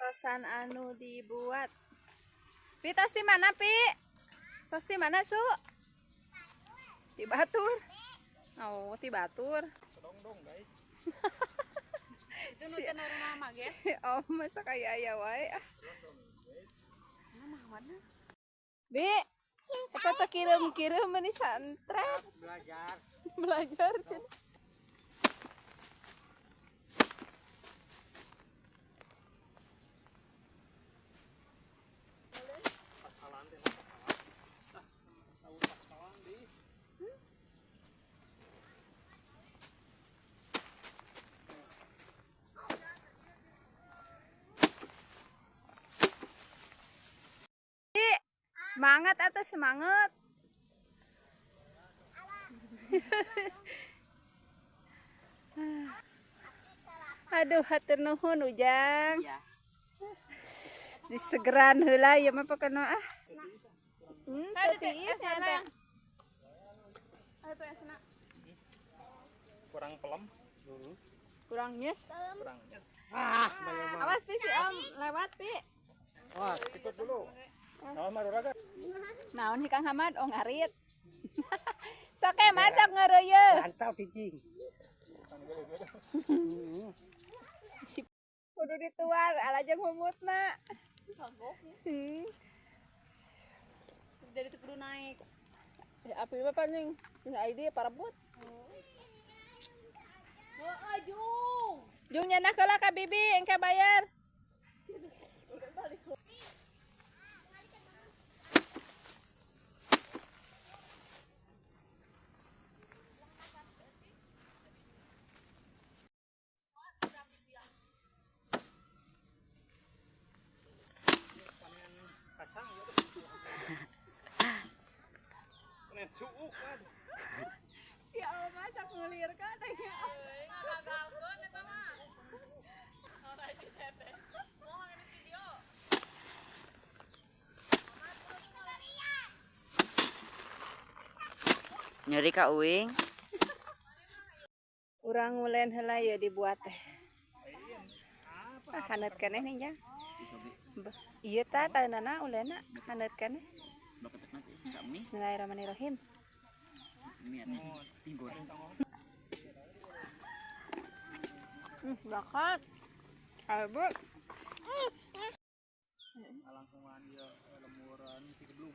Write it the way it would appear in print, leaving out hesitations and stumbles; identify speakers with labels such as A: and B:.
A: tosan anu dibuat. Pi tos di mana, Pi? Tos di mana, Su? Di Batur. Oh, di Batur.
B: Dong guys.
A: Si Om masa kayak aya wae ah. Bi, kita tuh kirim-kirim ini santret. Belajar cen. Semangat atau semangat. Aduh, hatur nuhun Ujang. Disegeran heula ieu mah pokona ah. Tetiis eta.
B: Kurang pelem dulu.
A: Kurang nyes.
B: Kurang nyes.
A: Awas Pi si Om lewat Pi.
B: Wah, ikut dulu. Naon maruraga?
A: Naon hi Kang Hamad oh ngarit. Sok Mad sok ngeureuyeun.
B: Mantap biji.
A: Kudu dituar alajeng humutna.
C: Kagok. Dari itu kudu naik.
A: Ya api mah paling ide parebut.
C: Jung.
A: Jung nyanah heula ka Bibi engke bayar.
B: Kacang ya. Kena suuk kan.
A: Si Oma sok ngulir ka teh.
C: Ngagagalkeun eta mah. Ora di tete. Moal ini video.
D: Nyeri Kak Uing.
A: Urang ngulen heula ya dibuat teh. Haneut keneh nih ya. Ieu tah taeunana ulena haneut keneh. Bismillahirrahmanirrahim. Bakat. Abu.
B: Langkungan dia lemuran si geblung.